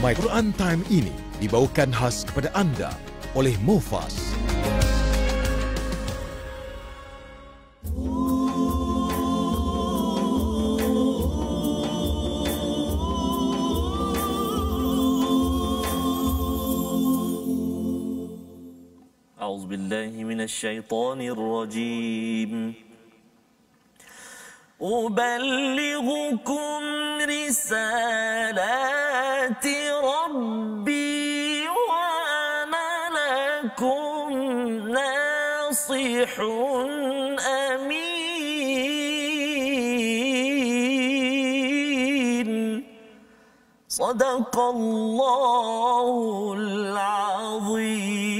My Quran Time ini dibawakan khas kepada anda oleh Mufas. أعوذ بالله من الشيطان الرجيم أبلغكم رسالات ربي وأنا لكم ناصح أمين صدق الله العظيم.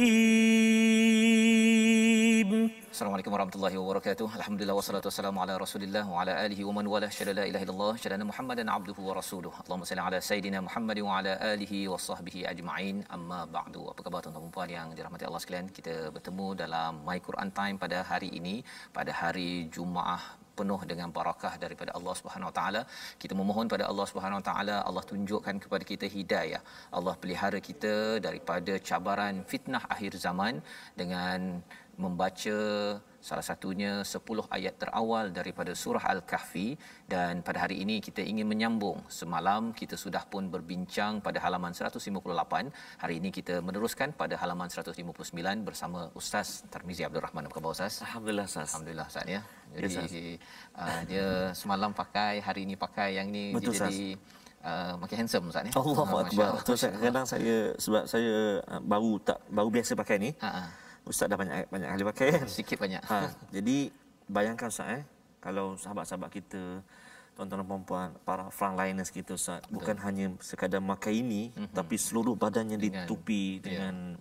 Assalamualaikum warahmatullahi wabarakatuh. Alhamdulillah wassalatu wassalamu ala Rasulillah wa ala alihi wa man wala syada la ilaha illallah syada Muhammadan abduhu wa rasuluh. Allahumma salli ala sayidina Muhammad wa ala alihi wa sahbihi ajma'in. Amma ba'du. Apa khabar tuan-tuan dan puan yang dirahmati Allah sekalian? Kita bertemu dalam My Quran Time pada hari ini, pada hari Jumaat penuh dengan barakah daripada Allah Subhanahu Wa Taala. Kita memohon pada Allah Subhanahu Wa Taala, Allah tunjukkan kepada kita hidayah. Allah pelihara kita daripada cabaran fitnah akhir zaman dengan membaca salah satunya 10 ayat terawal daripada surah Al-Kahfi. Dan pada hari ini kita ingin menyambung. Semalam kita sudah pun berbincang pada halaman 158. Hari ini kita meneruskan pada halaman 159 bersama Ustaz Tarmizi Abdul Rahman. Apa khabar Ustaz? Alhamdulillah Ustaz. Alhamdulillah Ustaz ya. Jadi dia semalam pakai, hari ini pakai yang ni. Betul, dia jadi makin handsome Ustaz ni. Allahu akbar. Kadang-kadang saya sebab saya baru biasa pakai ni. Ustaz dah banyak kali pakai kan? Sikit banyak. Jadi bayangkan Ustaz kalau sahabat-sahabat kita, tuan-tuan dan puan-puan, para frontliners kita Ustaz, bukan hanya sekadar pakai ini, tapi seluruh badannya ditutupi dengan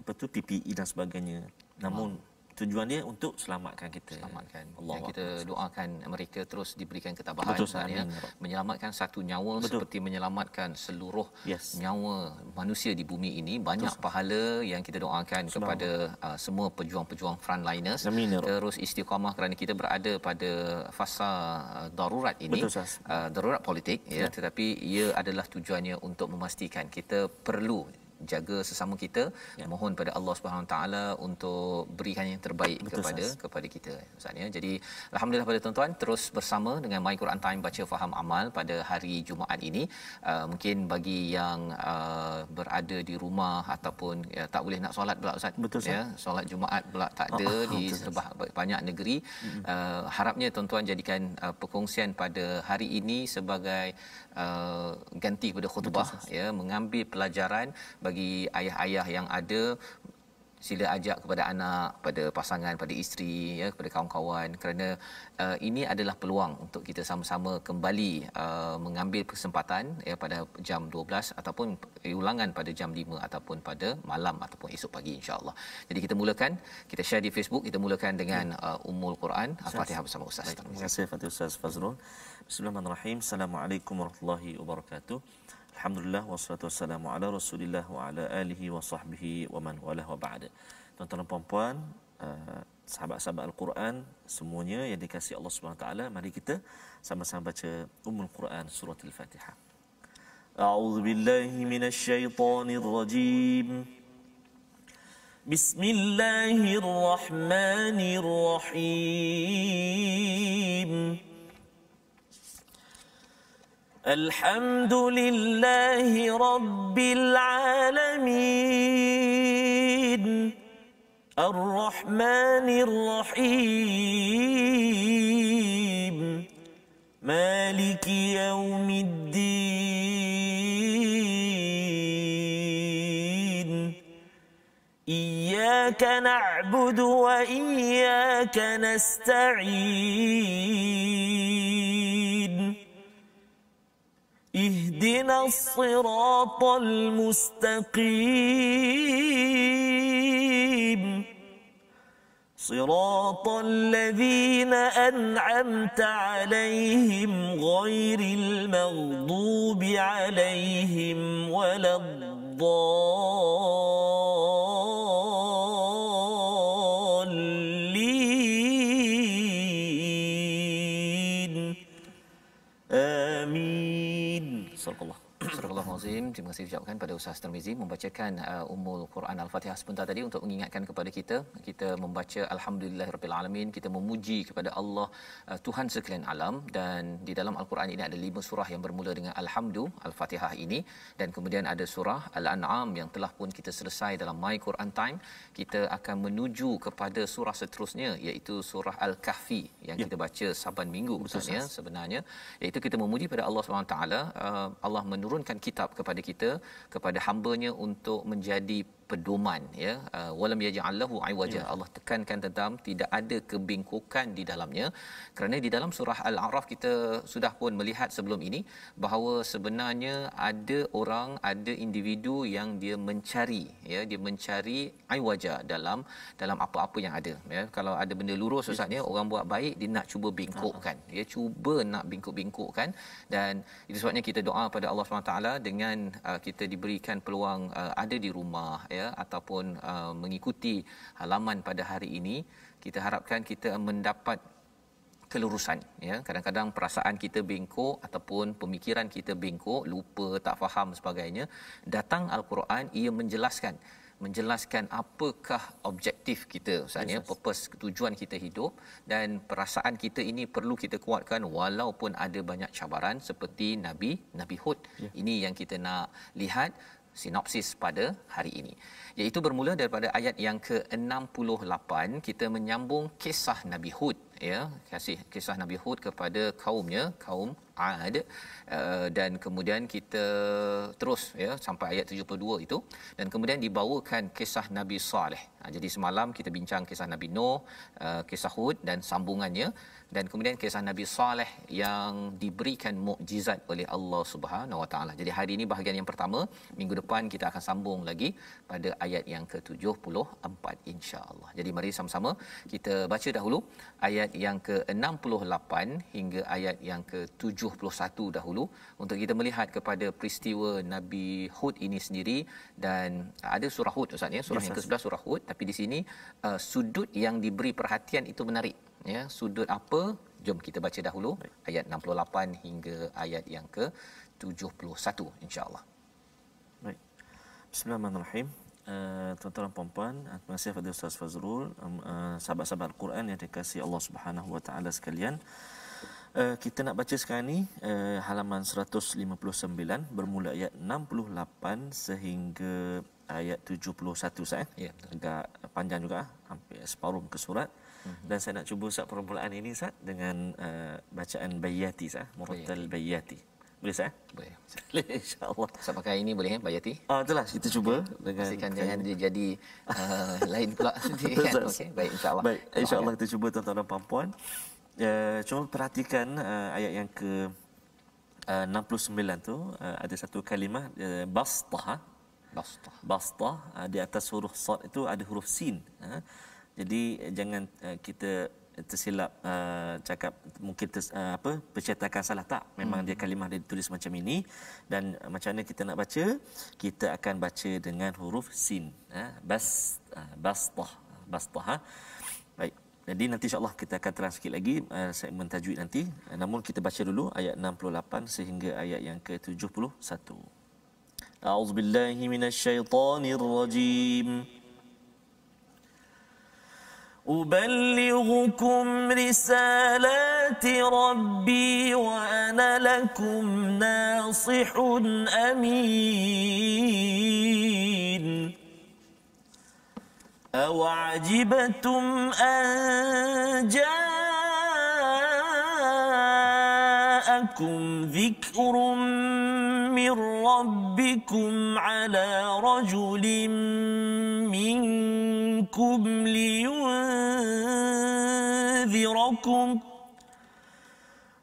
PPE dan sebagainya. Namun tujuan dia untuk selamatkan kita. Selamatkan. Yang kita doakan mereka terus diberikan ketabahan ya, menyelamatkan satu nyawa seperti menyelamatkan seluruh nyawa manusia di bumi ini. Banyak pahala yang kita doakan kepada semua pejuang-pejuang frontliners. Terus istiqamah kerana kita berada pada fasa darurat ini. Darurat politik ya, tetapi ia adalah tujuannya untuk memastikan kita perlu jaga sesama kita, mohon pada Allah Subhanahu Wa Taala untuk berikan yang terbaik kepada kita Ustaz ya. Jadi alhamdulillah pada tuan-tuan terus bersama dengan My Quran Time baca faham amal pada hari Jumaat ini. Mungkin bagi yang berada di rumah ataupun tak boleh nak solat pula Ustaz ya, solat Jumaat pula tak ada di banyak negeri. Harapnya tuan-tuan jadikan perkongsian pada hari ini sebagai ganti kepada khutbah ya, mengambil pelajaran bagi ayah-ayah yang ada. Sila ajak kepada anak, pada pasangan, pada isteri ya, kepada kawan-kawan, kerana ini adalah peluang untuk kita sama-sama kembali mengambil kesempatan ya pada jam 12 ataupun ulangan pada jam 5 ataupun pada malam ataupun esok pagi insya-Allah. Jadi kita mulakan, kita share di Facebook, kita mulakan dengan Ummul Quran Al-Fatihah bersama Ustaz. Terima kasih Fatihah Ustaz Fazrul. Bismillahirrahmanirrahim. Assalamualaikum warahmatullahi wabarakatuh. Alhamdulillah wassalatu wassalamu ala Rasulillah wa ala alihi wa sahbihi wa man walah wa ba'd. Tuan-tuan dan puan-puan, sahabat-sahabat Al-Quran semuanya yang dikasihi Allah Subhanahu Wa Taala, mari kita sama-sama baca Ummul Quran surah Al-Fatihah. A'udzu billahi minasy syaithanir rajim. Bismillahirrahmanirrahim. الحمد لله رب العالمين الرحمن الرحيم مالك يوم الدين إياك نعبد وإياك نستعين اهدنا الصراط المستقيم صراط الذين أنعمت عليهم غير المغضوب عليهم ولا الضالين آمين. Sadaqallah. Astagfirullahalazim. Terima kasih ucapkan pada Ustaz Tarmizi membacakan Ummul Quran Al-Fatihah sebentar tadi untuk mengingatkan kepada kita membaca alhamdulillahirabbil alamin, kita memuji kepada Allah Tuhan sekalian alam. Dan di dalam Al-Quran ini ada 5 surah yang bermula dengan alhamdu Al-Fatihah ini, dan kemudian ada surah Al-An'am yang telah pun kita selesai dalam My Quran Time. Kita akan menuju kepada surah seterusnya iaitu surah Al-Kahfi yang kita baca saban minggu sebenarnya, iaitu kita memuji pada Allah SWT. Allah menurunkan kitab kepada kita, kepada hamba-Nya untuk menjadi pedoman, ya. Walam yaj'allahu iwaja. Allah tekankan tentang tidak ada kebengkokan di dalamnya, kerana di dalam surah Al-A'raf kita sudah pun melihat sebelum ini bahawa sebenarnya ada individu yang dia mencari, ya, dia mencari iwaja dalam apa-apa yang ada, ya. Kalau ada benda lurus Ustaz, ya, orang buat baik dia nak cuba bengkokkan, dia cuba nak bengkok-bengkokkan. Dan itu sebabnya kita doa pada Allah SWT dengan kita diberikan peluang ada di rumah, ya, ataupun mengikuti halaman pada hari ini, kita harapkan kita mendapat kelurusan, ya. Kadang-kadang perasaan kita bengkok ataupun pemikiran kita bengkok, lupa, tak faham sebagainya. Datang Al-Quran, ia menjelaskan apakah objektif kita, maksudnya purpose, tujuan kita hidup, dan perasaan kita ini perlu kita kuatkan walaupun ada banyak cabaran seperti Nabi Hud. Ini yang kita nak lihat sinopsis pada hari ini, iaitu bermula daripada ayat yang ke-68. Kita menyambung kisah Nabi Hud, ya, kisah Nabi Hud kepada kaumnya, kaum Ad, dan kemudian kita terus, ya, sampai ayat 72 itu, dan kemudian dibawakan kisah Nabi Saleh. Jadi semalam kita bincang kisah Nabi Nuh, kisah Hud dan sambungannya, dan kemudian kisah Nabi Saleh yang diberikan mukjizat oleh Allah Subhanahu Wa Taala. Jadi hari ini bahagian yang pertama, minggu depan kita akan sambung lagi pada ayat yang ke-74 insya-Allah. Jadi mari sama-sama kita baca dahulu ayat yang ke-68 hingga ayat yang ke-71 dahulu untuk kita melihat kepada peristiwa Nabi Hud ini sendiri. Dan ada surah Hud Ustaz, ya, surah yang ke-11 surah Hud, tapi di sini sudut yang diberi perhatian itu menarik, ya. Sudut apa? Jom kita baca dahulu ayat 68 hingga ayat yang ke-71 insya-Allah. Baik. Bismillahirrahmanirrahim. Tuan-tuan dan puan-puan, terima kasih kepada Ustaz Fazrul, sahabat-sahabat Al-Quran yang dikasihi Allah Subhanahu Wa Taala sekalian. Kita nak baca sekarang ni halaman 159 bermula ayat 68 sehingga ayat 71 Ustaz. Ya, agak panjang juga, hampir separuh muka surat. Dan saya nak cuba Ustaz permulaan ini Ustaz dengan bacaan Bayati Ustaz, Murattal Bayati. Boleh Ustaz? Boleh. Insya-Allah. Ustaz pakai ini boleh, ya, Bayati? Itulah kita cuba dengan pastikan jangan dia jadi lain pula nanti kan. Okey, baik insya-Allah. Baik, insya-Allah kita cuba tuan-tuan dan puan-puan. Cuma perhatikan ayat yang ke 69 tu ada satu kalimah bastah di atas huruf sad itu ada huruf sin. Jadi jangan kita tersilap cakap mungkin percetakan salah, tak, memang dia kalimah dia ditulis macam ini. Dan macam mana kita nak baca, kita akan baca dengan huruf sin, bastah. Baik, jadi nanti insya-Allah kita akan terang sikit lagi segmen tajwid nanti. Namun kita baca dulu ayat 68 sehingga ayat yang ke-71. A'udzubillahi minasyaitonirrajim. أبلغكم رسالات ربي وأنا لكم ناصح أمين أوعجبتم أن جاءكم ذكر من ربكم على رجل منكم لينذركم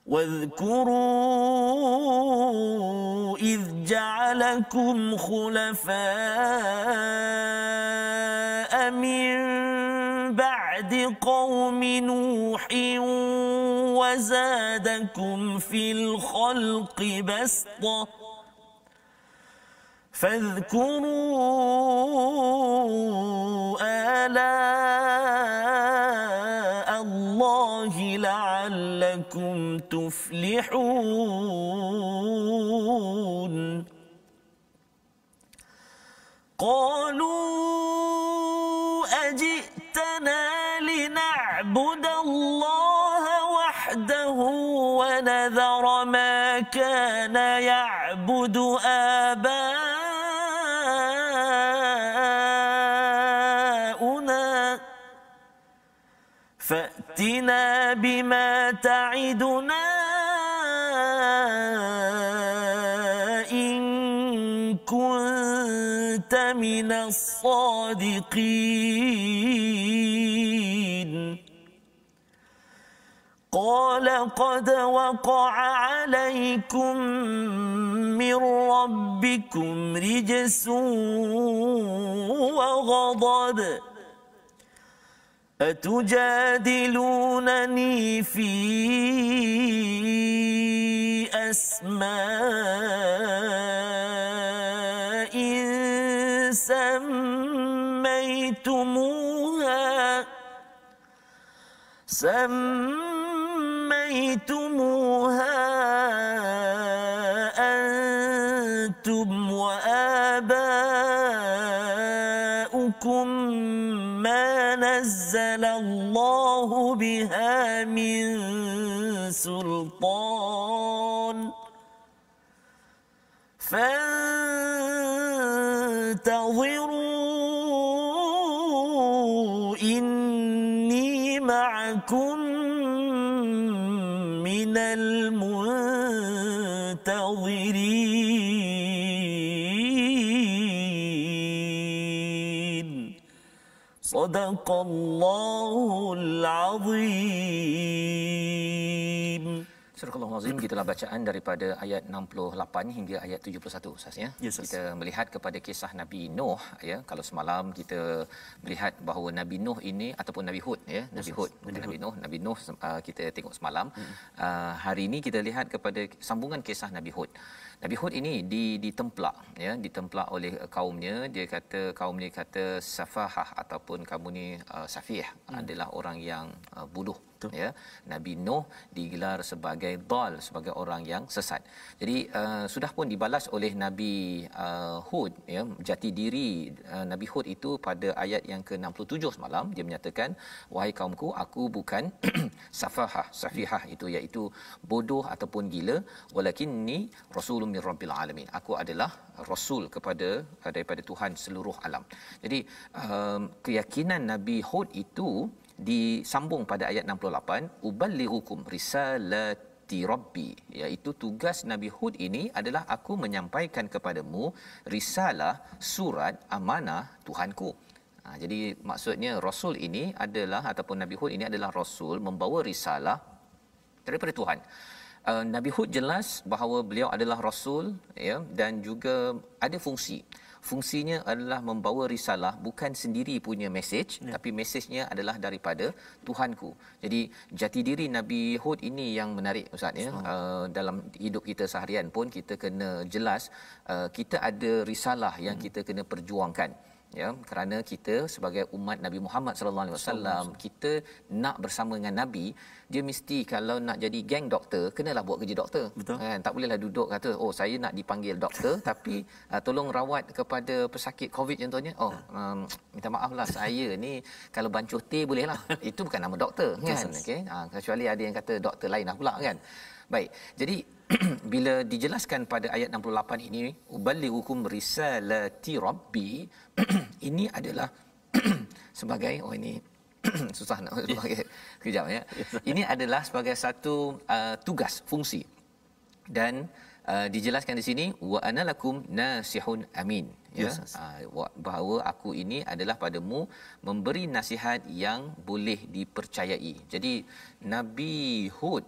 واذكروا إذ جعلكم خلفاء من بعد قوم نوح وزادكم في الخلق بسطة فاذكروا آلاء الله لعلكم تفلحون قالوا أجئتنا لنعبد الله وحده ونذر ما كان يعبد آباؤنا فأتنا بما تعدنا من الصادقين قال قد وقع عليكم من ربكم رجس وغضب أتجادلونني في أسماء سميتموها أنتم وآباؤكم ما نزل الله بها من سلطان فانتظروا إني معكم من المنتظرين صدق الله العظيم. Surah Al-Azim, gitulah bacaan daripada ayat 68 hingga ayat 71 Ustaz ya. Yes, kita melihat kepada kisah Nabi Nuh ya. Kalau semalam kita melihat bahawa Nabi Nuh ini ataupun Nabi Hud ya, Nabi Hud bukan Nabi Nuh kita tengok semalam. Hari ini kita lihat kepada sambungan kisah Nabi Hud. Nabi Hud ini ditemplak ya, ditemplak oleh kaumnya. Dia kata kaumnya kata safahah ataupun kamu ni safih, adalah orang yang bodoh ya. Nabi Nuh digelar sebagai dal, sebagai orang yang sesat. Jadi sudah pun dibalas oleh Nabi Hud ya, jati diri Nabi Hud itu pada ayat yang ke-67 semalam. Dia menyatakan, wahai kaumku, aku bukan safahah, safihah itu iaitu bodoh ataupun gila, walakinni rasulun min rabbil alamin. Aku adalah rasul daripada Tuhan seluruh alam. Jadi keyakinan Nabi Hud itu disambung pada ayat 68, uballighukum risalati rabbi, iaitu tugas Nabi Hud ini adalah aku menyampaikan kepadamu risalah, surat amanah Tuhanku. Jadi maksudnya rasul ini adalah ataupun Nabi Hud ini adalah rasul membawa risalah daripada Tuhan. Nabi Hud jelas bahawa beliau adalah rasul ya, dan juga ada fungsinya adalah membawa risalah, bukan sendiri punya mesej tapi mesejnya adalah daripada Tuhanku. Jadi jati diri Nabi Hud ini yang menarik Ustaz ya. Dalam hidup kita seharian pun kita kena jelas kita ada risalah yang kita kena perjuangkan ya, kerana kita sebagai umat Nabi Muhammad sallallahu alaihi wasallam, kita nak bersama dengan Nabi. Dia mesti kalau nak jadi geng doktor, kenalah buat kerja doktor. Kan, tak bolehlah duduk kata oh saya nak dipanggil doktor tapi tolong rawat kepada pesakit COVID contohnya. Minta maaflah saya ni kalau bancuh teh bolehlah. Itu bukan nama doktor kan. Okey, kecuali ada yang kata doktor lain lah pula kan. Baik. Jadi bila dijelaskan pada ayat 68 ini, uballighukum risalati rabbi, ini adalah sebagai ini susah nak sebagai kejap ya. Ini adalah sebagai satu tugas, fungsi. Dan dijelaskan di sini wa analakum nasihun amin ya. Bahawa aku ini adalah padamu memberi nasihat yang boleh dipercayai. Jadi Nabi Hud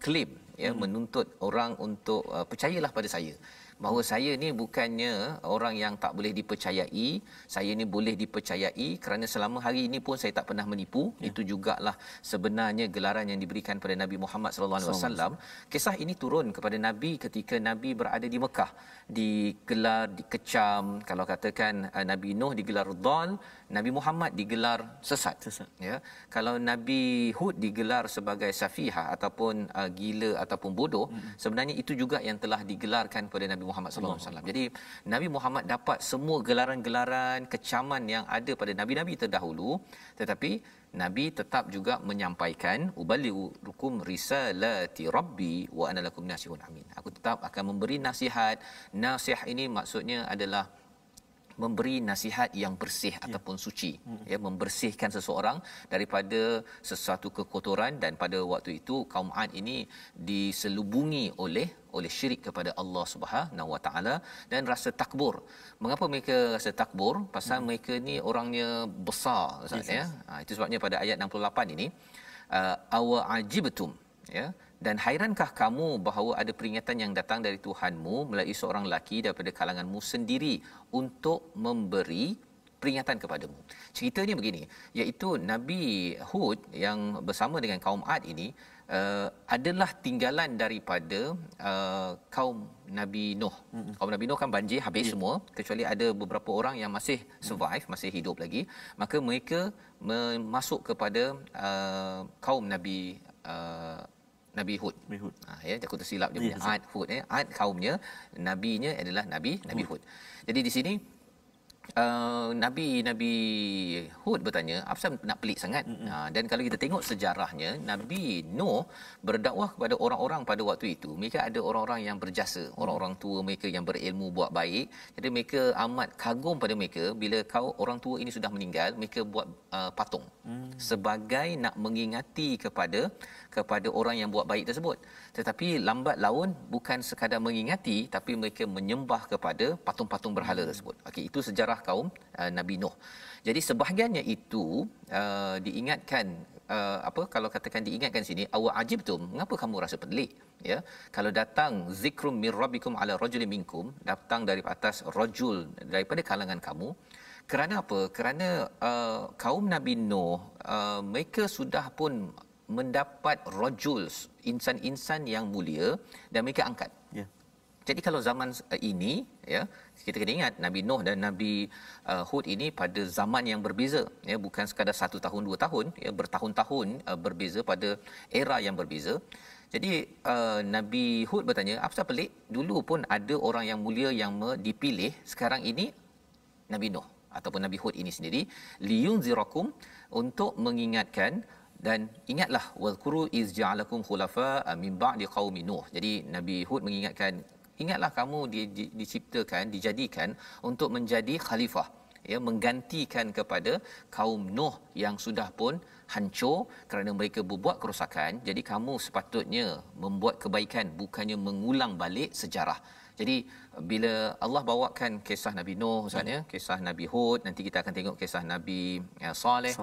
claim ya, menuntut orang untuk percayalah pada saya. bahawa saya ni bukannya orang yang tak boleh dipercayai, saya ni boleh dipercayai kerana selama hari ini pun saya tak pernah menipu. Itu jugalah sebenarnya gelaran yang diberikan pada Nabi Muhammad sallallahu alaihi wasallam. Kisah ini turun kepada Nabi ketika Nabi berada di Mekah, digelar, dikecam. Kalau katakan Nabi Nuh digelar dhal, Nabi Muhammad digelar sesat. Ya, kalau Nabi Hud digelar sebagai safihah ataupun gila ataupun bodoh, sebenarnya itu juga yang telah digelarkan pada Nabi Muhammad sallallahu alaihi wasallam. Jadi Nabi Muhammad dapat semua gelaran-gelaran kecaman yang ada pada nabi-nabi terdahulu, tetapi Nabi tetap juga menyampaikan ubalighukum risalati rabbi wa ana lakum nasihun amin. Aku tetap akan memberi nasihat. Nasihat ini maksudnya adalah memberi nasihat yang bersih ataupun suci, ya, membersihkan seseorang daripada sesuatu kekotoran. Dan pada waktu itu kaum Ad ini diselubungi oleh syirik kepada Allah Subhanahu Wa Taala dan rasa takbur. Mengapa mereka rasa takbur? Pasal mereka ni orangnya besar, Ustaz, ya. Itu sebabnya pada ayat 68 ini awa ajibtum, ya, dan hairankah kamu bahawa ada peringatan yang datang dari Tuhanmu melalui seorang lelaki daripada kalanganmu sendiri untuk memberi peringatan kepadamu. Ceritanya begini, iaitu Nabi Hud yang bersama dengan kaum Ad ini adalah tinggalan daripada kaum Nabi Nuh. Kaum Nabi Nuh kan banjir habis semua, kecuali ada beberapa orang yang masih survive, masih hidup lagi. Maka mereka masuk kepada kaum Nabi Hud. Ya, aku tersilap dia punya Ad Hud, ya. Ad kaumnya, nabinya adalah Nabi Hud. Jadi di sini Nabi Hud bertanya, apa nak pelik sangat? Dan kalau kita tengok sejarahnya, Nabi Nuh berdakwah kepada orang-orang pada waktu itu. Mereka ada orang-orang yang berjasa, orang-orang tua mereka yang berilmu buat baik. Jadi mereka amat kagum pada mereka bila orang tua ini sudah meninggal, mereka buat patung sebagai nak mengingati kepada orang yang buat baik tersebut. Tetapi lambat laun bukan sekadar mengingati, tapi mereka menyembah kepada patung-patung berhala tersebut. Okey, itu sejarah kaum Nabi Nuh. Jadi sebahagiannya itu diingatkan, kalau katakan diingatkan sini, awa ajibtum, mengapa kamu rasa pelik, ya, kalau datang zikrum mir rabbikum ala rajulin minkum, datang dari atas rajul daripada kalangan kamu. Kerana apa? Kerana kaum Nabi Nuh mereka sudah pun mendapat rajul, insan-insan yang mulia, dan mereka angkat. Jadi kalau zaman ini, ya, kita kena ingat Nabi Nuh dan Nabi Hud ini pada zaman yang berbeza, ya, bukan sekadar 1 tahun 2 tahun, ya, bertahun-tahun berbeza, pada era yang berbeza. Jadi Nabi Hud bertanya, apa pelik? Dulu pun ada orang yang mulia yang dipilih, sekarang ini Nabi Nuh ataupun Nabi Hud ini sendiri liyunzirakum, untuk mengingatkan. Dan ingatlah, wazkuru iz ja'alakum khulafa min ba'di qaumi Nuh. Jadi Nabi Hud mengingatkan, ingatlah kamu diciptakan, dijadikan untuk menjadi khalifah, ya, menggantikan kepada kaum Nuh yang sudah pun hancur kerana mereka berbuat kerosakan. Jadi kamu sepatutnya membuat kebaikan, bukannya mengulang balik sejarah. Jadi bila Allah bawakan kisah Nabi Nuh, Ustaz, ya, kisah Nabi Hud, nanti kita akan tengok kisah Nabi Saleh.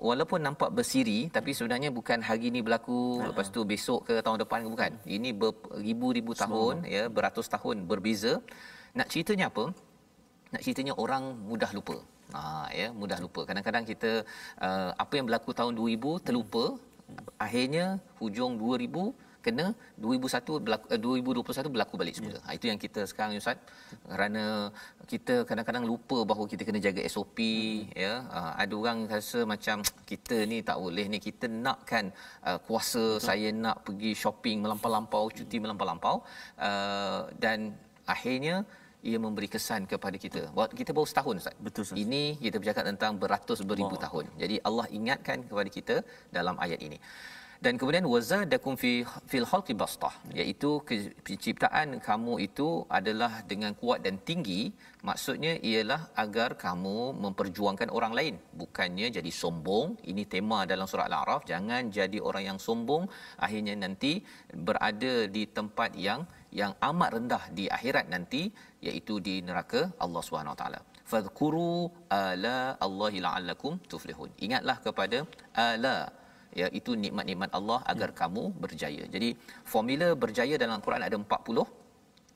Walaupun nampak bersiri, tapi sebenarnya bukan hari ini berlaku, lepas tu besok ke tahun depan ke, bukan. Ini beribu-ribu tahun, ya, beratus tahun berbeza. Nak ceritanya apa? Nak ceritanya orang mudah lupa. Ya, mudah lupa. Kadang-kadang kita apa yang berlaku tahun 2000 terlupa, akhirnya hujung 2000 kena 2021 berlaku balik semula. Itu yang kita sekarang, Ustaz, kerana kita kadang-kadang lupa bahawa kita kena jaga SOP, ya. Ada orang rasa macam kita ni tak boleh ni, kita nakkan kuasa, saya nak pergi shopping melampau-lampau, cuti melampau-lampau, dan akhirnya ia memberi kesan kepada kita. Waktu kita baru setahun, Ustaz. Betul, Ustaz. Ini kita bercakap tentang beratus beribu tahun. Jadi Allah ingatkan kepada kita dalam ayat ini. Dan kemudian wazadakum fil khalqi bastah, iaitu penciptaan kamu itu adalah dengan kuat dan tinggi. Maksudnya ialah agar kamu memperjuangkan orang lain, bukannya jadi sombong. Ini tema dalam surah Al-A'raf, jangan jadi orang yang sombong, akhirnya nanti berada di tempat yang amat rendah di akhirat nanti, iaitu di neraka Allah Subhanahu Wa Taala. Fadhkuru ala Allahi la'allakum tuflihun. Ingatlah kepada ala, iaitu nikmat-nikmat Allah agar kamu berjaya. Jadi formula berjaya dalam Al-Quran ada 40.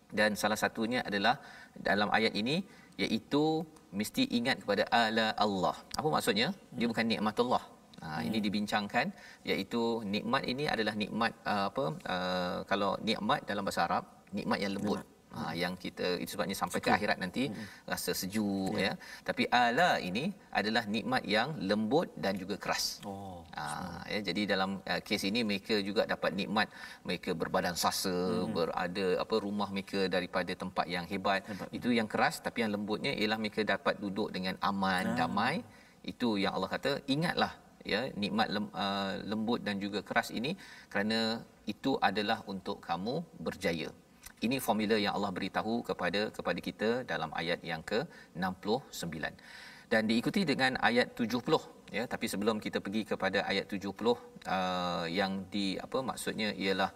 Dan salah satunya adalah dalam ayat ini iaitu mesti ingat kepada ala Allah. Apa maksudnya? Dia bukan nikmatullah. Ini dibincangkan, iaitu nikmat ini adalah nikmat kalau nikmat dalam bahasa Arab, nikmat yang lembut. Yang kita, itu sebabnya sampai ke akhirat nanti rasa sejuk ya. Tapi ala ini adalah nikmat yang lembut dan juga keras. Ya, jadi dalam kes ini mereka juga dapat nikmat, mereka berbadan sasa, berada rumah mereka daripada tempat yang hebat. Itu yang keras, tapi yang lembutnya ialah mereka dapat duduk dengan aman, damai. Itu yang Allah kata, ingatlah ya nikmat lembut dan juga keras ini, kerana itu adalah untuk kamu berjaya. Ini formula yang Allah beritahu kepada kita dalam ayat yang ke-69 dan diikuti dengan ayat 70 ya. Tapi sebelum kita pergi kepada ayat 70 yang maksudnya ialah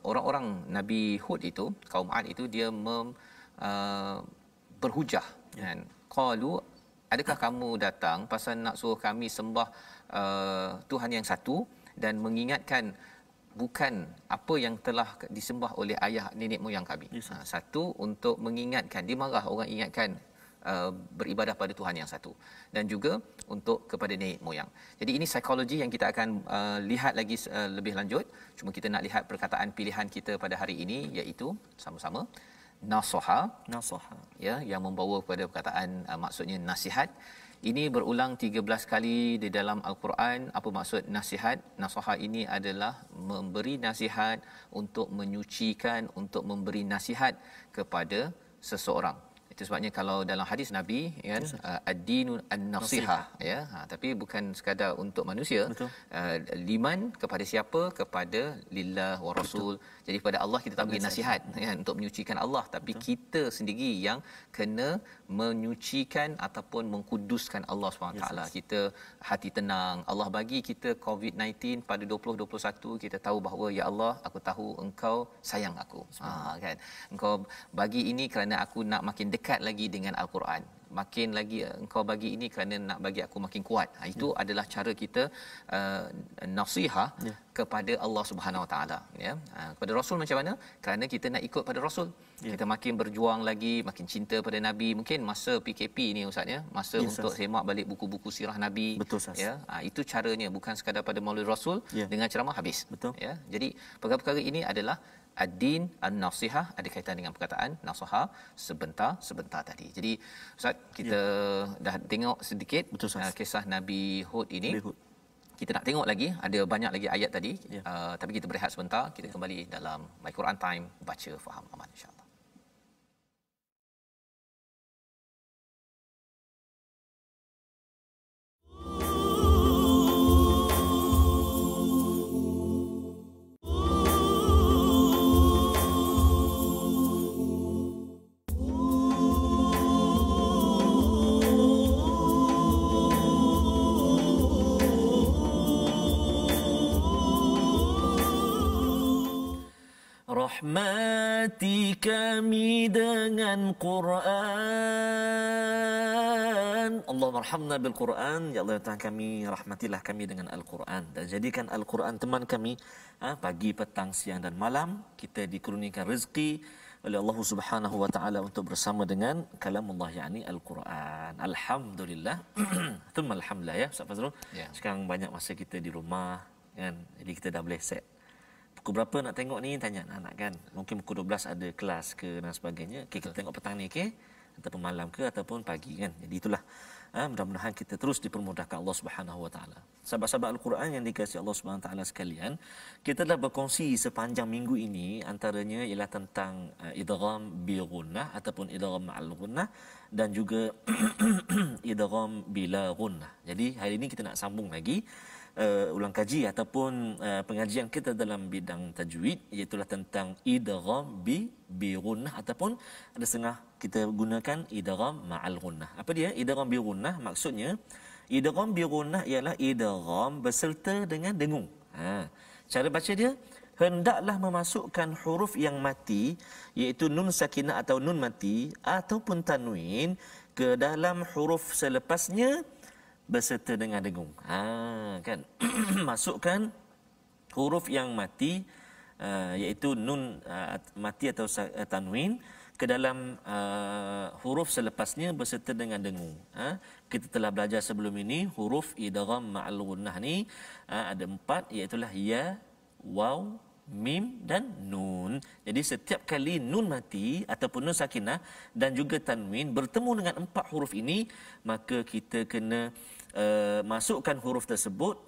orang-orang Nabi Hud itu, kaum Ad itu, dia berhujah kan, qalu, adakah kamu datang pasal nak suruh kami sembah Tuhan yang satu dan mengingatkan bukan apa yang telah disembah oleh ayah nenek moyang kami. Satu, untuk mengingatkan, dia marah orang ingatkan beribadah pada Tuhan yang satu, dan juga untuk kepada nenek moyang. Jadi ini psikologi yang kita akan lihat lagi lebih lanjut. Cuma kita nak lihat perkataan pilihan kita pada hari ini, iaitu sama-sama nasaha ya, yang membawa kepada perkataan maksudnya nasihat. Ini berulang 13 kali di dalam Al-Quran. Apa maksud nasihat? Nasaha ini adalah memberi nasihat, untuk menyucikan, untuk memberi nasihat kepada seseorang. Itu sebabnya kalau dalam hadis Nabi kan, ad-dinu an-nasihah ya. Tapi bukan sekadar untuk manusia. Liman, kepada siapa? Kepada lillah wa rasul. Jadi kepada Allah kita tak bagi nasihat kan, untuk menyucikan Allah, tapi kita sendiri yang kena menyucikan ataupun mengkuduskan Allah SWT. Kita hati tenang. Allah bagi kita COVID-19 pada 2021, kita tahu bahawa ya Allah, aku tahu engkau sayang aku. Kan? Engkau bagi ini kerana aku nak makin dekat lagi dengan Al-Quran. Makin lagi engkau bagi ini kerana nak bagi aku makin kuat. Itu adalah cara kita nasihat kepada Allah Subhanahu Wa Taala ya. Kepada Rasul macam mana? Kerana kita nak ikut pada Rasul. Kita makin berjuang lagi, makin cinta pada Nabi. Mungkin masa PKP ni Ustaz ya, masa untuk semak balik buku-buku sirah Nabi. Ya. Itu caranya, bukan sekadar pada Maulid Rasul dengan ceramah habis. Ya. Jadi perkara-perkara ini adalah ad-din an-nasihah, ada kaitan dengan perkataan nasaha sebentar tadi. Jadi Ustaz, kita dah tengok sedikit kisah Nabi Hud ini. Kita nak tengok lagi, ada banyak lagi ayat tadi. Tapi kita berehat sebentar, kita kembali dalam My Quran Time, baca faham aman insya-Allah. Rahmati kami dengan Quran. Allah marhamna bil Quran. Ya Allah Tuhan kami, rahmatilah kami dengan Al-Quran, dan jadikan Al-Quran teman kami pagi, petang, siang dan malam. Kita dikurniakan rezeki oleh Allah Subhanahu Wa Taala untuk bersama dengan kalamullah, yakni Al-Quran. Alhamdulillah. Thumma alhamdulillah ya Ustaz Fazrul. Sekarang banyak masa kita di rumah kan, jadi kita dah boleh set pukul berapa nak tengok ni, tanya anak kan. Mungkin pukul 12 ada kelas ke dan sebagainya. Okay, kita tengok petang ni ataupun malam ke ataupun pagi kan. Jadi itulah mudah-mudahan kita terus dipermudahkan Allah Subhanahu Wa Taala. Sahabat-sahabat Al-Quran yang dikasihi Allah Subhanahu Wa Taala sekalian, kita dah berkongsi sepanjang minggu ini, antaranya ialah tentang idgham bi ghunnah ataupun idgham ma'al ghunnah, dan juga idgham bila ghunnah. Jadi hari ini kita nak sambung lagi ulang kaji ataupun pengajian kita dalam bidang tajwid, iaitu tentang idgham bi ghunnah, ataupun ada setengah kita gunakan idgham ma'al ghunnah. Apa dia idgham bi ghunnah? Maksudnya idgham bi ghunnah ialah idgham berserta dengan dengung. Cara baca dia, hendaklah memasukkan huruf yang mati, iaitu nun sakinah atau nun mati ataupun tanwin, ke dalam huruf selepasnya berserta dengan dengung. Kan? Masukkan huruf yang mati iaitu nun mati atau tanwin ke dalam huruf selepasnya berserta dengan dengung. Kita telah belajar sebelum ini huruf idgham ma'al gunnah ni ada 4, iaitu ya, waw, mim dan nun. Jadi setiap kali nun mati ataupun nun sakinah dan juga tanwin bertemu dengan 4 huruf ini, maka kita kena masukkan huruf tersebut,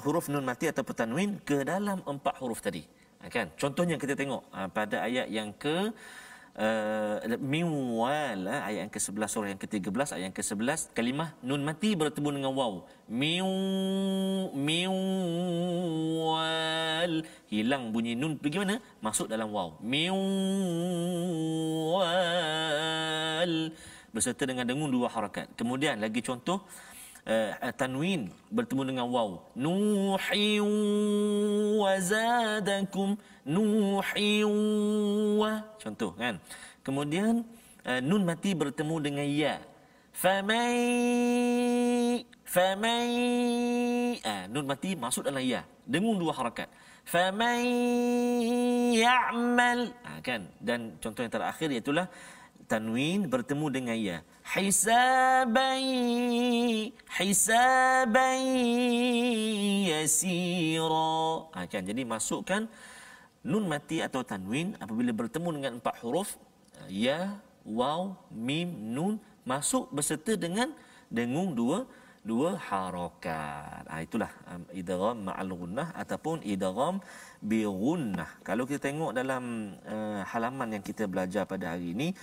huruf nun mati ataupun tanwin ke dalam 4 huruf tadi. Kan? Contohnya kita tengok pada ayat yang ke miwal, ayat yang ke-11 surah yang ke-13, ayat yang ke-11 kalimah nun mati bertemu dengan waw. Miwal, hilang bunyi nun, pergi mana? Masuk dalam waw. Miwal berserta dengan dengung 2 harakat. Kemudian lagi contoh tanwin bertemu dengan waw. Nuhi wa zadakum, nuhi wa, contoh kan. Kemudian nun mati bertemu dengan ya. Famai, nun mati masuk dalam ya, dengung 2 harakat. Famai ya'mal, kan. Dan contoh yang terakhir iaitu tanwin bertemu dengan ya. Hisabai yasira, kan. Jadi masukkan nun mati atau tanwin apabila bertemu dengan 4 huruf ya, waw, mim, nun, masuk berserta dengan dengung 2 harakat. Itulah idgham ma'al gunnah ataupun idgham bi gunnah. Kalau kita tengok dalam halaman yang kita belajar pada hari ini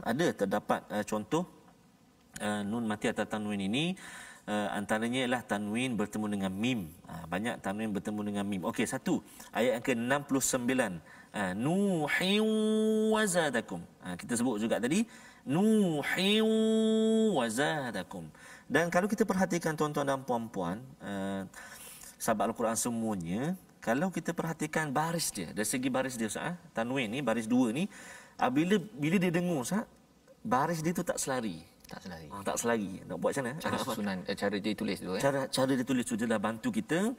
ada terdapat contoh nun mati atau tanwin ini. Antaranya ialah tanwin bertemu dengan mim. Banyak tanwin bertemu dengan mim. Okey, satu ayat yang ke-69, nuhi wa zadakum. Kita sebut juga tadi nuhi wa zadakum. Dan kalau kita perhatikan tuan-tuan dan puan-puan, sahabat Al-Quran semuanya, kalau kita perhatikan baris dia, dari segi baris dia Ustaz, tanwin ni baris 2 ni, bila dia dengung Ustaz, baris dia tu tak selari. Tak selari. Nak buat macam mana? Cara susunan, cara dia tulis tu. Cara dia tulis tu adalah bantu kita.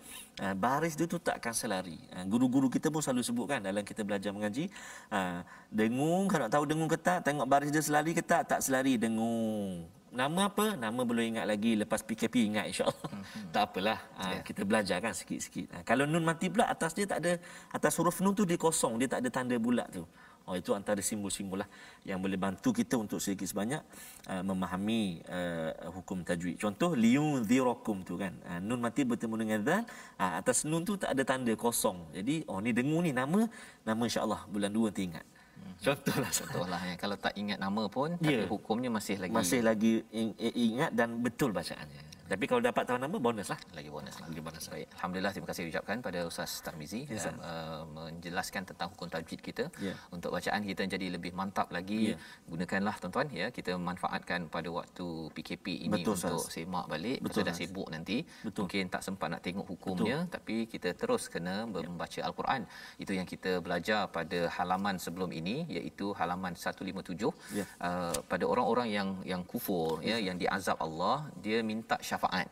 Baris dia tu tak akan selari. Guru-guru kita pun selalu sebutkan dalam kita belajar mengaji. Dengung, kalau nak tahu dengung ke tak, tengok baris dia selari ke tak. Tak selari, dengung. Nama apa? Nama belum ingat lagi. Lepas PKP ingat insya-Allah. Tak apalah. Kita belajar kan sikit-sikit. Kalau nun mati pula, atas dia tak ada, atas huruf nun tu dia kosong, dia tak ada tanda bulat tu. Itu antara simbol-simbol yang boleh bantu kita untuk sedikit sebanyak memahami hukum tajwid. Contoh liyunzirakum tu kan. Nun mati bertemu dengan zal, atas nun tu tak ada tanda, kosong. Jadi ni dengung ni, nama insya-Allah bulan 2 nanti ingat. Contohlah ya. Kalau tak ingat nama pun, tapi hukumnya masih lagi ingat dan betul bacaannya. Tapi kalau dapat tahu nama, bonus lah. Lagi bonus. Baik. Alhamdulillah, terima kasih ucapkan pada Ustaz Tarmizi menjelaskan tentang hukum tajwid kita. Untuk bacaan kita jadi lebih mantap lagi. Gunakanlah tuan-tuan ya, kita manfaatkan pada waktu PKP ini. Betul, untuk semak balik. Betul, dah sibuk nanti. Mungkin tak sempat nak tengok hukumnya, tapi kita terus kena membaca Al-Quran. Itu yang kita belajar pada halaman sebelum ini, iaitu halaman 157. Pada orang-orang yang kufur, yang diazab Allah, dia minta syafaat.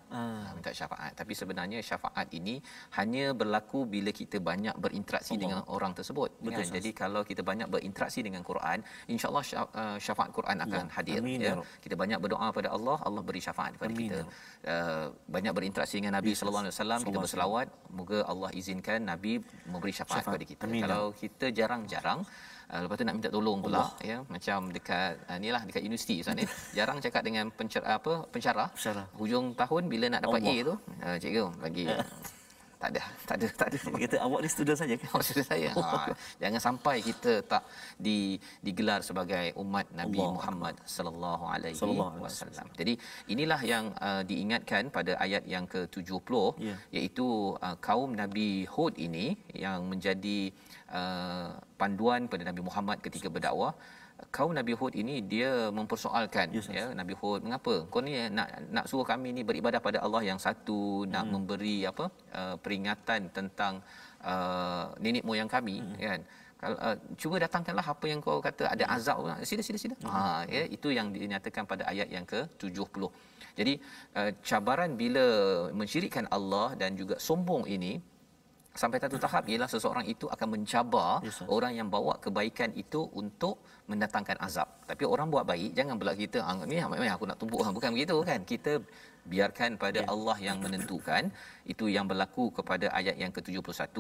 Minta syafaat. Tapi sebenarnya syafaat ini hanya berlaku bila kita banyak berinteraksi dengan orang tersebut. Kan? Jadi kalau kita banyak berinteraksi dengan Quran, insya-Allah syafaat Quran akan hadir. Kita banyak berdoa pada Allah, Allah beri syafaat kepada kita. Banyak berinteraksi dengan Nabi sallallahu alaihi wasallam, kita berselawat, moga Allah izinkan Nabi memberi syafaat kepada kita. Kalau kita jarang-jarang, lepas tu nak minta tolong pula macam dekat inilah dekat universiti Ustaz ni, jarang cakap dengan pensyarah. Hujung tahun bila nak dapat A tu, cikgu bagi tak ada. Kita awak ni student saja kan? Student saya. Jangan sampai kita tak digelar sebagai umat Nabi Muhammad sallallahu alaihi wasallam. Jadi inilah yang diingatkan pada ayat yang ke-70, iaitu kaum Nabi Hud ini yang menjadi panduan pada Nabi Muhammad ketika berdakwah. Kaum Nabi Hud ini dia mempersoalkan Nabi Hud, mengapa kau ni nak suruh kami ni beribadah pada Allah yang satu, nak memberi peringatan tentang nenek moyang kami kan. Cuba datangkanlah apa yang kau kata ada azab, sila. Itu yang dinyatakan pada ayat yang ke-70. Jadi cabaran bila mensyirikkan Allah dan juga sombong ini sampai satu tahap ialah seseorang itu akan mencabar orang yang bawa kebaikan itu untuk mendatangkan azab. Tapi orang buat baik, jangan pula kita ni aku nak tumbuk, bukan begitu kan. Kita biarkan pada Allah yang menentukan. Itu yang berlaku kepada ayat yang ke-71.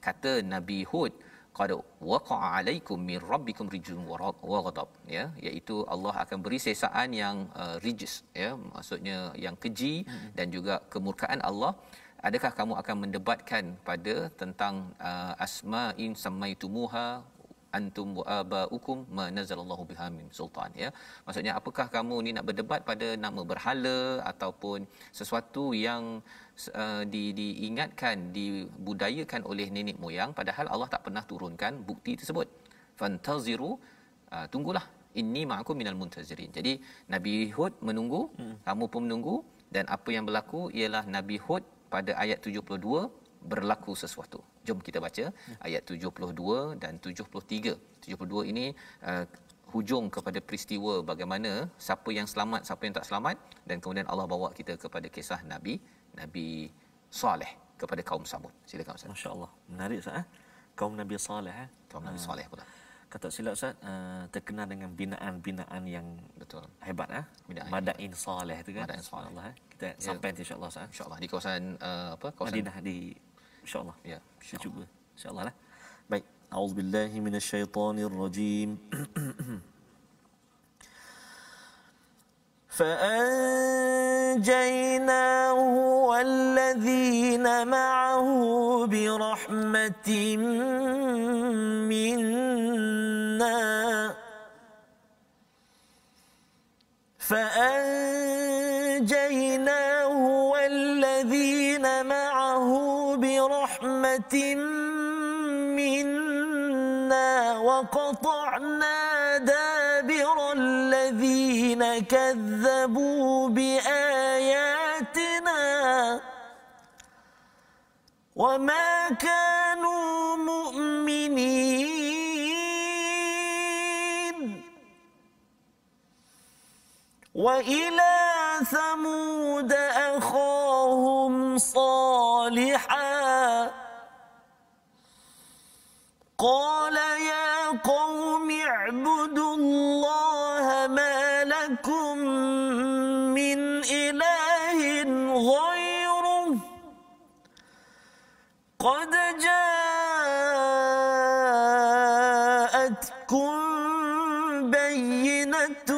Kata Nabi Hud, qad waqa'a 'alaikum min rabbikum rijzun wa ghadab, ya, iaitu Allah akan beri sesaan yang rijz, ya, maksudnya yang keji dan juga kemurkaan Allah. Adakah kamu akan mendebatkan pada tentang asma'in samaitumuha antum wa abaukum ma nazalallahu biha min sultan, ya, maksudnya apakah kamu ni nak berdebat pada nama berhala ataupun sesuatu yang diingatkan, dibudayakan oleh nenek moyang, padahal Allah tak pernah turunkan bukti tersebut. Fantaziru, tunggulah, inni ma'akum minal muntazirin. Jadi Nabi Hud menunggu, kamu pun menunggu, dan apa yang berlaku ialah Nabi Hud pada ayat 72 berlaku sesuatu. Jom kita baca ayat 72 dan 73. 72 ini hujung kepada peristiwa bagaimana siapa yang selamat, siapa yang tak selamat, dan kemudian Allah bawa kita kepada kisah Nabi Saleh kepada kaum Samud. Silakan Ustaz. Masya-Allah. Menarik Ustaz. Kaum Nabi Saleh, kaum Nabi Saleh pula. Kata silap Ustaz, terkenal dengan binaan-binaan yang betul hebat, Madain Saleh tu kan. Madain Saleh. Allah, kita sampai insya-Allah Ustaz. Insya-Allah di kawasan kawasan Madinah di insya-Allah. Ya, kita cuba insya-Allah lah. Baik, auzubillahi minasyaitonirrajim. فأنجيناه والذين معه برحمة منا فأنجيناه والذين معه برحمة منا وقطعنا دابر الذين كذبوا بآياتنا وما كانوا مؤمنين وإلى ثمود أخاهم صالحا قال يا قوم اعبدوا الله ما لكم من إله غيره قد جاءتكم بينة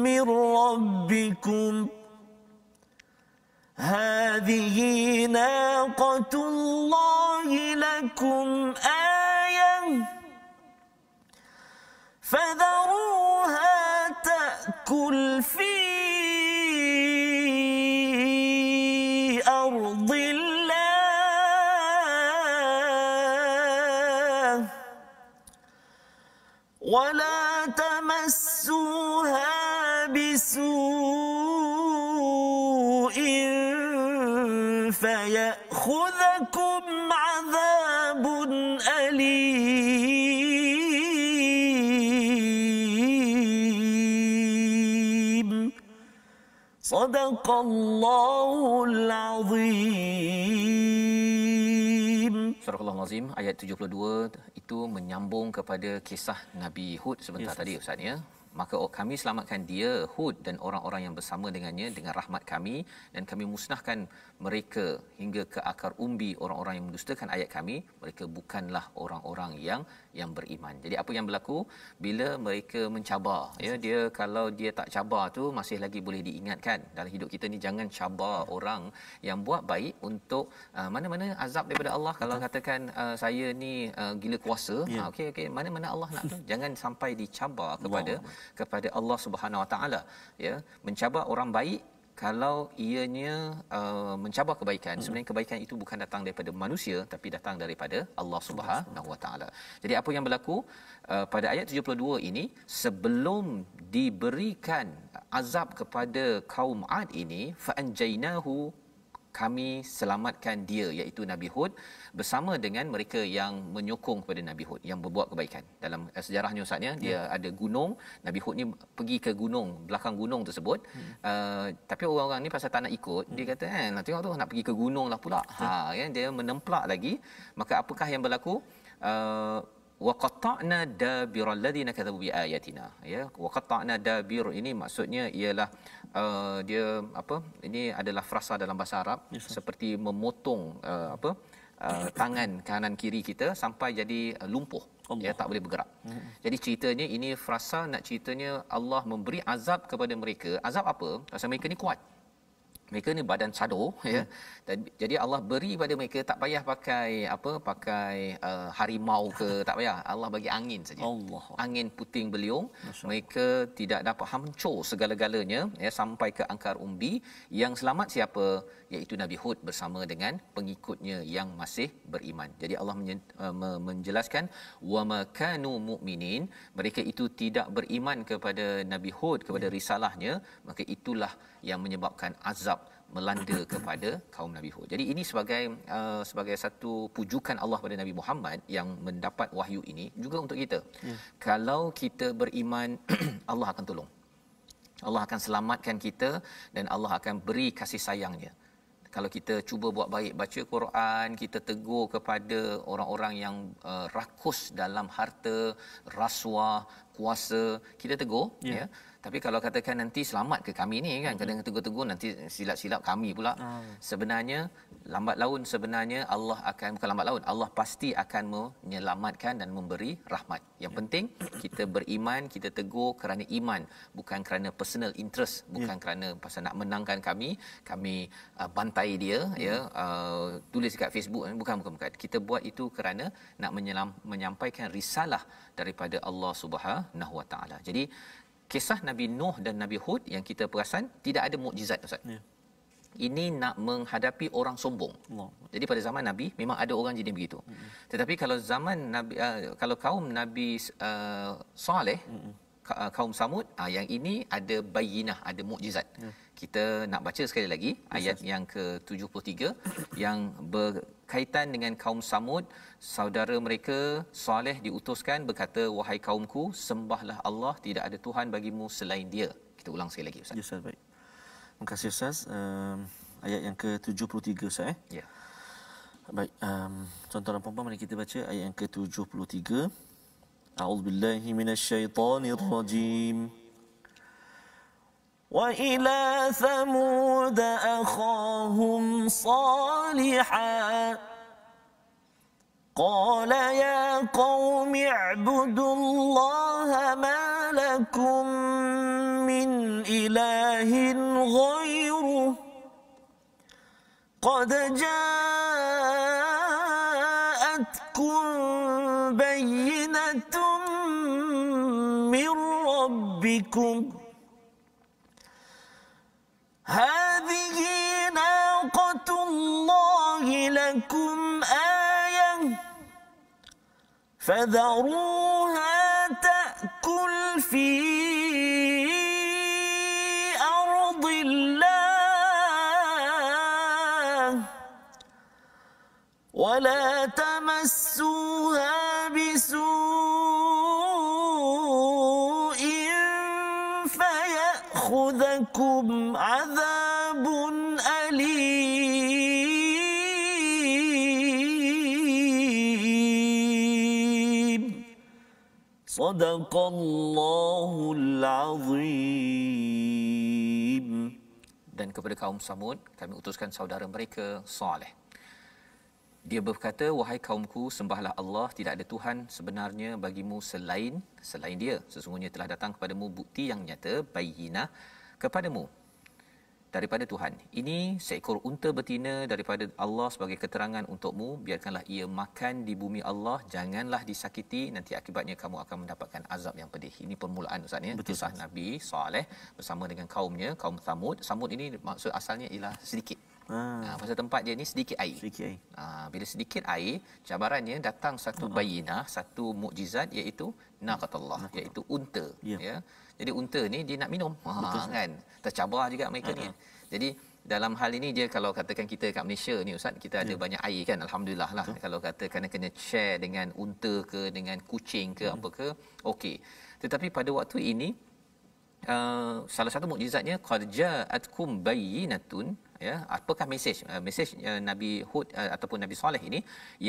من ربكم هذه ناقة الله لكم آية فذروها تأكل في أرض الله ولا تمسوها بسوء فيأخذكم عذاب أليم صدق الله العظيم. Surah Al-Azim ayat 72 itu menyambung kepada kisah Nabi Hud sebentar tadi Ustaz, ya. Maka kami selamatkan dia, Hud, dan orang-orang yang bersama dengannya dengan rahmat kami, dan kami musnahkan mereka hingga ke akar umbi orang-orang yang mendustakan ayat kami. Mereka bukanlah orang-orang yang beriman. Jadi apa yang berlaku bila mereka mencabar, ya, dia kalau dia tak cabar tu masih lagi boleh diingatkan dalam hidup kita ni. Jangan cabar orang yang buat baik untuk mana-mana azab daripada Allah. Kalau katakan saya ni gila kuasa, okey mana-mana Allah nak tu. Jangan sampai dicabar kepada Allah Subhanahu Wa Taala, ya. Mencabar orang baik kalau ianya mencabar kebaikan, sebenarnya kebaikan itu bukan datang daripada manusia tapi datang daripada Allah Subhanahu Wa Taala. Jadi apa yang berlaku pada ayat 72 ini, sebelum diberikan azab kepada kaum Ad ini, fa anjainahu, kami selamatkan dia iaitu Nabi Hud bersama dengan mereka yang menyokong kepada Nabi Hud yang berbuat kebaikan. Dalam sejarahnya Ustaznya dia ada gunung, Nabi Hud ni pergi ke gunung, belakang gunung tersebut. Tapi orang-orang ni pasal tak nak ikut, dia kata nak tengok tu nak pergi ke gunung lah pula. Dia menemplak lagi. Maka apakah yang berlaku? Wa qatta'na dabiral ladina kadzabu bi ayatina, ya. Wa qatta'na dabir ini maksudnya ialah dia ini adalah frasa dalam bahasa Arab, seperti memotong tangan kanan kiri kita sampai jadi lumpuh, ya, tak boleh bergerak. Jadi ceritanya ini frasa nak ceritanya Allah memberi azab kepada mereka. Azab apa? Pasal mereka ni kuat. Mereka ni badan sado, ya. Jadi Allah beri pada mereka, tak payah pakai harimau ke, tak payah. Allah bagi angin saja. Angin puting beliung. Mereka tidak dapat, hancur segala-galanya, ya, sampai ke angkar umbi. Yang selamat siapa? Iaitu Nabi Hud bersama dengan pengikutnya yang masih beriman. Jadi Allah menjelaskan wama kanu mu'minin, mereka itu tidak beriman kepada Nabi Hud, kepada risalahnya, maka itulah yang menyebabkan azab melanda kepada kaum Nabi Hud. Jadi ini sebagai satu pujukan Allah pada Nabi Muhammad yang mendapat wahyu ini juga untuk kita. Kalau kita beriman, Allah akan tolong. Allah akan selamatkan kita dan Allah akan beri kasih sayangnya. Kalau kita cuba buat baik, baca Quran, kita tegur kepada orang-orang yang rakus dalam harta, rasuah, kuasa, kita tegur, ya. Tapi kalau katakan nanti selamat ke kami ni kan, kadang tegur-tegur nanti silap-silap kami pula. Sebenarnya lambat laun, sebenarnya Allah akan, bukan lambat laun, Allah pasti akan menyelamatkan dan memberi rahmat. Yang penting kita beriman, kita tegur kerana iman, bukan kerana personal interest, bukan kerana pasal nak menangkan kami bantai dia, ya, tulis dekat Facebook, bukan. Kita buat itu kerana nak menyampaikan risalah daripada Allah Subhanahu Wa Taala. Jadi kisah Nabi Nuh dan Nabi Hud yang kita perasan tidak ada mukjizat, Ustaz. Ini nak menghadapi orang sombong. Jadi pada zaman Nabi memang ada orang jenis begitu. Tetapi kalau zaman Nabi, kalau kaum Nabi Saleh, kaum Samud, yang ini ada bayinah, ada mukjizat. Kita nak baca sekali lagi ayat yang ke-73 yang berkaitan dengan kaum Samud. Saudara mereka Saleh diutuskan berkata, wahai kaumku, sembahlah Allah, tidak ada Tuhan bagimu selain Dia. Kita ulang sekali lagi, Ustaz. Ya, Ustaz, baik. Terima kasih, Ustaz. Ayat yang ke-73, Ustaz. Ya. Baik, tuan-tuan dan puan-puan, mari kita baca ayat yang ke-73. A'udzubillahi minasyaitonirrajim. وَإِلَى ثَمُودَ أَخَاهُمْ صَالِحًا قَالَ يَا قَوْمِ اعْبُدُوا اللَّهَ مَا لَكُمْ مِنْ إِلَٰهٍ غَيْرُهُ قَدْ جَاءَتْكُمْ بَيِّنَةٌ مِّن رَّبِّكُمْ هذه ناقة الله لكم آية فذروها تأكل في أرض الله ولا تمسوها بسوء فيأخذكم عذاب أليم صدق الله العظيم. Dan kepada kaum Samud kami utuskan saudara mereka Saleh. Dia berkata, wahai kaumku, sembahlah Allah, tidak ada Tuhan sebenarnya bagimu selain Dia. Sesungguhnya telah datang kepadamu bukti yang nyata, bayyinah, kepadamu daripada Tuhan. Ini seekor unta betina daripada Allah sebagai keterangan untukmu. Biarkanlah ia makan di bumi Allah, janganlah disakiti, nanti akibatnya kamu akan mendapatkan azab yang pedih. Ini permulaan, Ustaz, ya, kisah Nabi Saleh bersama dengan kaumnya, kaum Samud. Samud ini maksud asalnya ialah sedikit. Pasal tempat dia ni sedikit air. Bila sedikit air, cabarannya datang satu bayinah, satu mukjizat, iaitu naqatullah, iaitu unta. Ya. Jadi unta ni dia nak minum, kan? Tercabar juga mereka ni. Jadi dalam hal ini dia kalau katakan kita kat Malaysia ni Ustaz, kita ada banyak air kan, alhamdulillah lah. Kalau katakan kena share dengan unta ke dengan kucing ke apa ke, okey. Tetapi pada waktu ini salah satu mukjizatnya qad ja'atkum bayyinatun, ya, apakah mesej Nabi Hud ataupun Nabi Saleh ini,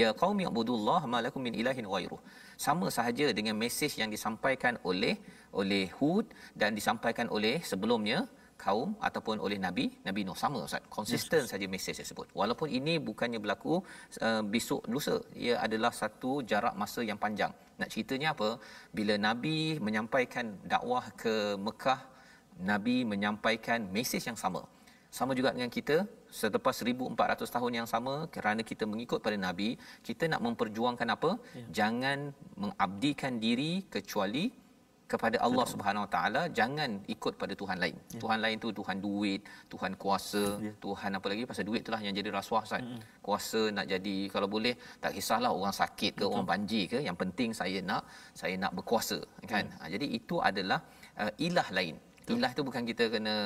ya qaumi ibudullaha ma lakum min ilahin ghairuh, sama sahaja dengan mesej yang disampaikan oleh Hud dan disampaikan oleh sebelumnya kaum ataupun oleh Nabi Nuh, sama Ustaz, konsisten saja mesej tersebut. Walaupun ini bukannya berlaku besok lusa, ia adalah satu jarak masa yang panjang. Nak ceritanya apa? Bila Nabi menyampaikan dakwah ke Mekah, Nabi menyampaikan mesej yang sama. Sama juga dengan kita, selepas 1400 tahun yang sama, kerana kita mengikut pada Nabi, kita nak memperjuangkan apa? Jangan mengabdikan diri kecuali kepada Allah Subhanahu Wa Taala, jangan ikut pada tuhan lain. Tuhan lain tu tuhan duit, tuhan kuasa, tuhan apa lagi, pasal duit itulah yang jadi rasuah Ustaz. Kuasa nak jadi, kalau boleh tak kisahlah orang sakit ke orang banjir ke, yang penting saya nak berkuasa kan. Jadi itu adalah ilah lain. Ilah tu bukan kita kena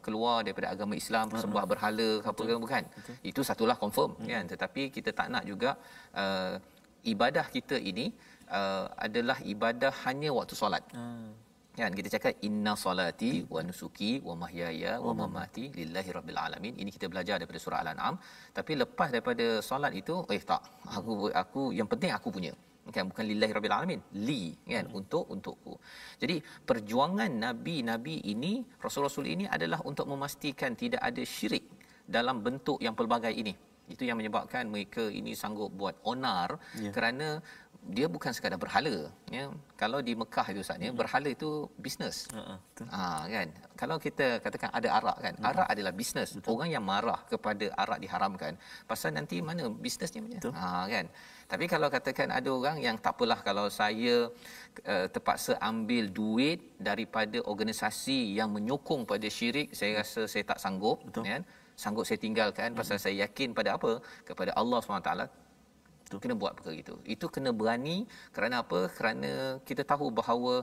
keluar daripada agama Islam, sembah berhala ke apa ke, bukan. Itu satulah confirm kan, tetapi kita tak nak juga ibadah kita ini adalah ibadah hanya waktu solat. Kan kita cakap inna solati wa nusuki wa mahyaya wa mamati lillahi rabbil alamin. Ini kita belajar daripada surah Al-An'am. Tapi lepas daripada solat itu, tak, aku yang penting aku punya. Kan, bukan lillahi rabbil alamin, li kan, untukku. Jadi perjuangan nabi-nabi ini, rasul-rasul ini adalah untuk memastikan tidak ada syirik dalam bentuk yang pelbagai ini. Itu yang menyebabkan mereka ini sanggup buat onar, kerana dia bukan sekadar berhala, ya. Kalau di Mekah itu Ustaz, berhala itu bisnes. Kan. Kalau kita katakan ada arak kan, arak adalah bisnes. Orang yang marah kepada arak diharamkan, pasal nanti mana bisnesnya punya. Kan. Tapi kalau katakan ada orang yang tak apalah, kalau saya terpaksa ambil duit daripada organisasi yang menyokong pada syirik, saya rasa saya tak sanggup, kan. Sanggup saya tinggalkan pasal saya yakin pada apa? Kepada Allah SWT. Kena buat perkara itu. Itu kena berani. Kerana apa? Kerana kita tahu bahawa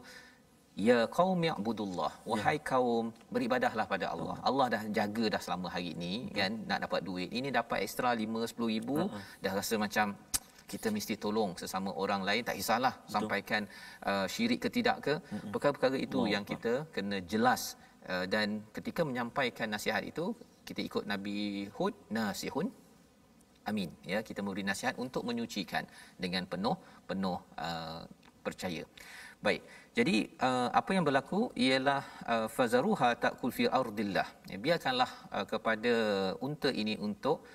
ya qaum ya'budullah, wahai kaum, beribadahlah pada Allah. Allah dah jaga dah selama hari ini kan, nak dapat duit. Ini dapat ekstra 5-10 ribu, dah rasa macam kita mesti tolong sesama orang lain, tak kisahlah sampaikan syirik ke tidak ke. Perkara-perkara itu yang kita kena jelas, dan ketika menyampaikan nasihat itu, kita ikut Nabi Hud, nasihun amin, ya, kita memberi nasihat untuk menyucikan dengan penuh percaya. Baik. Jadi apa yang berlaku ialah fazaruha ta'kul fi ardillah. Biarkanlah kepada unta ini untuk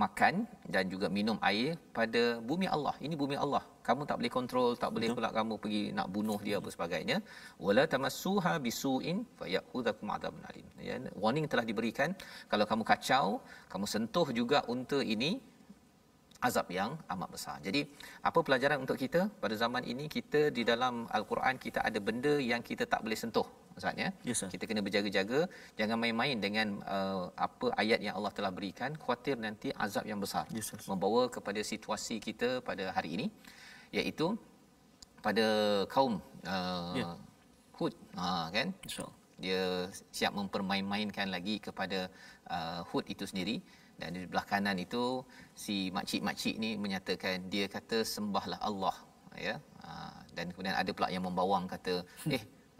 makan dan juga minum air pada bumi Allah. Ini bumi Allah. Kamu tak boleh kontrol, tak boleh pula kamu pergi nak bunuh dia apa sebagainya. Wala tamassuha bisu'in fayakhudhukum adzabun alim. Ya, warning telah diberikan, kalau kamu kacau, kamu sentuh juga unta ini, azab yang amat besar. Jadi apa pelajaran untuk kita pada zaman ini? Kita di dalam Al-Quran kita ada benda yang kita tak boleh sentuh, Ustaz, ya. Kita kena berjaga-jaga, jangan main-main dengan apa ayat yang Allah telah berikan, khuatir nanti azab yang besar membawa kepada situasi kita pada hari ini, iaitu pada kaum Hud, kan, dia siap mempermain-mainkan lagi kepada Hud itu sendiri. Dan di belah kanan itu si makcik-makcik ni menyatakan, dia kata sembahlah Allah, ya. Dan kemudian ada pula yang membawang kata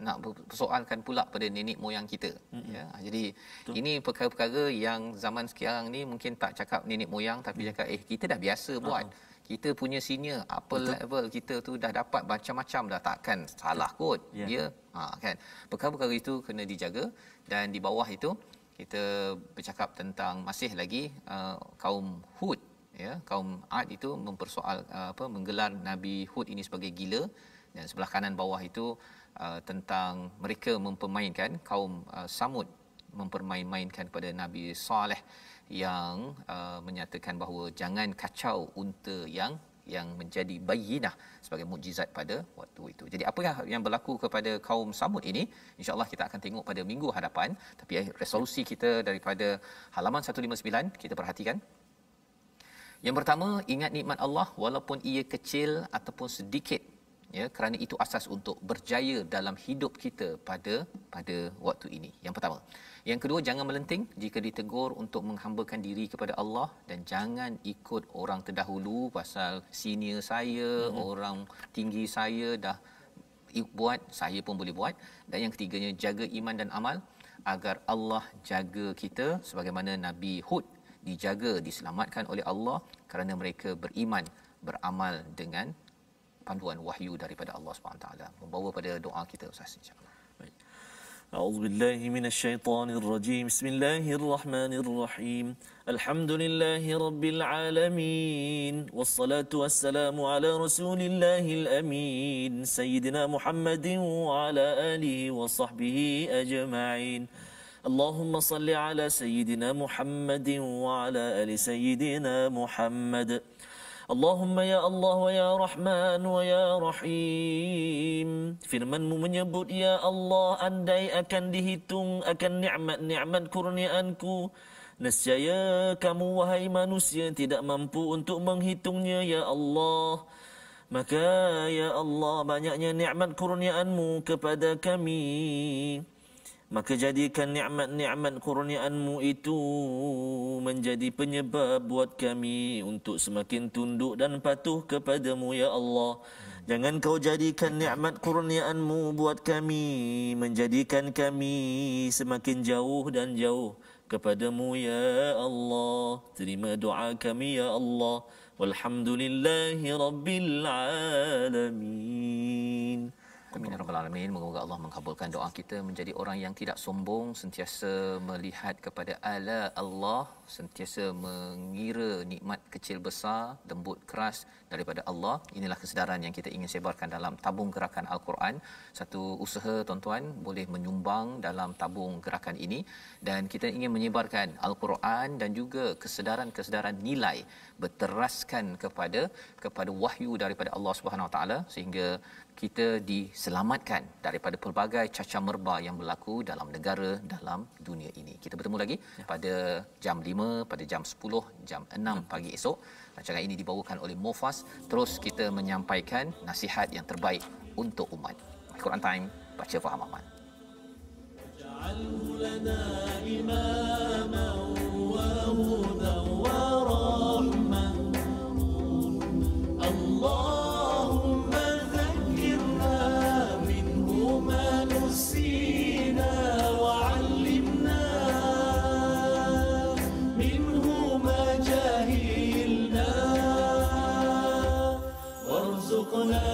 nak persoalkan pula pada nenek moyang kita, ya. Jadi ini perkara-perkara yang zaman sekarang ni mungkin tak cakap nenek moyang, tapi cakap kita dah biasa buat. Kita punya senior apa level kita tu dah dapat macam-macam dah, takkan salah kot. Ya, kan. Perkara-perkara itu kena dijaga. Dan di bawah itu kita bercakap tentang masih lagi kaum Hud, ya, kaum Ad itu mempersoal menggelar Nabi Hud ini sebagai gila, dan sebelah kanan bawah itu tentang mereka mempermainkan kaum Samud, mempermain-mainkan kepada Nabi Saleh yang menyatakan bahawa jangan kacau unta yang menjadi bayyinah sebagai mukjizat pada waktu itu. Jadi apa yang berlaku kepada kaum Samud ini, insya-Allah kita akan tengok pada minggu hadapan. Tapi resolusi kita daripada halaman 159 kita perhatikan. Yang pertama, ingat nikmat Allah walaupun ia kecil ataupun sedikit, ya, kerana itu asas untuk berjaya dalam hidup kita pada waktu ini. Yang pertama. Yang kedua, jangan melenting jika ditegur untuk menghambakan diri kepada Allah, dan jangan ikut orang terdahulu pasal senior saya, orang tinggi saya dah buat, saya pun boleh buat. Dan yang ketiganya, jaga iman dan amal agar Allah jaga kita sebagaimana Nabi Hud dijaga, diselamatkan oleh Allah kerana mereka beriman, beramal dengan panduan wahyu daripada Allah Subhanahu taala. Membawa pada doa kita Ustaz, insya-Allah. Baik. A'udzubillahi minasyaitonir rajim. Bismillahirrahmanirrahim. Alhamdulillahi rabbil alamin. Wassalatu wassalamu ala rasulillahil amin. Sayyidina Muhammadin wa ala alihi wa sahbihi ajma'in. Allahumma salli ala sayyidina Muhammadin wa ala ali sayyidina Muhammad. Allahumma ya Allah wa ya Rahman wa ya Rahim. Firman-Mu menyebut, ya Allah, andai akan dihitung akan nikmat-nikmat kurniaanku, nescaya kamu wahai manusia tidak mampu untuk menghitungnya, ya Allah. Maka ya Allah, banyaknya nikmat kurniaan-Mu kepada kami, maka jadikan nikmat-nikmat kurniaan-Mu itu menjadi penyebab buat kami untuk semakin tunduk dan patuh kepadamu, ya Allah. Jangan Kau jadikan nikmat kurniaan-Mu buat kami menjadikan kami semakin jauh dan jauh kepadamu, ya Allah. Terima doa kami, ya Allah. Walhamdulillahi rabbil alamin. Amin ya rabbal alamin. Moga Allah mengabulkan doa kita menjadi orang yang tidak sombong, sentiasa melihat kepada ala Allah, sentiasa mengira nikmat kecil besar, lembut keras daripada Allah. Inilah kesedaran yang kita ingin sebarkan dalam tabung gerakan Al-Quran. Satu usaha tuan-tuan boleh menyumbang dalam tabung gerakan ini, dan kita ingin menyebarkan Al-Quran dan juga kesedaran-kesedaran nilai berteraskan kepada wahyu daripada Allah Subhanahu Wa Taala, sehingga kita diselamatkan daripada pelbagai cacamerba yang berlaku dalam negara, dalam dunia ini. Kita bertemu lagi pada jam 5, pada jam 10, jam 6 pagi esok. Rancangan ini dibawakan oleh Mofas. Terus kita menyampaikan nasihat yang terbaik untuk umat. Quran Time, baca faham amal. Ja'alhu lana imaman wa hudan wa rahmah. Allahumma dhakkirna minhu ma nusina wa 'allimna minhu ma jahilna warzuqna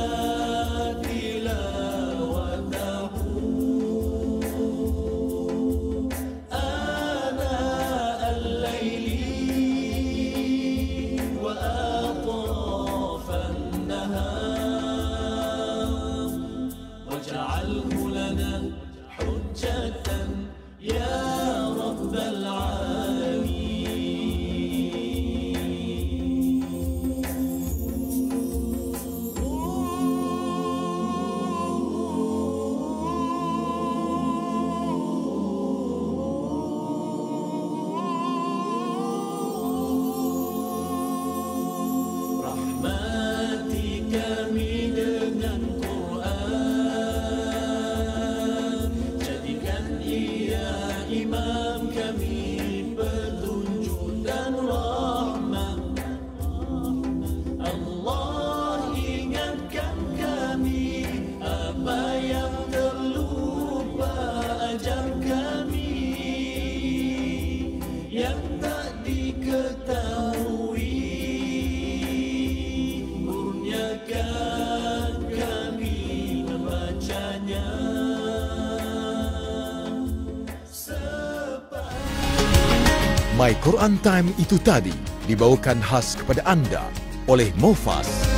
My Quran Time itu tadi dibawakan khas kepada anda oleh Mofas.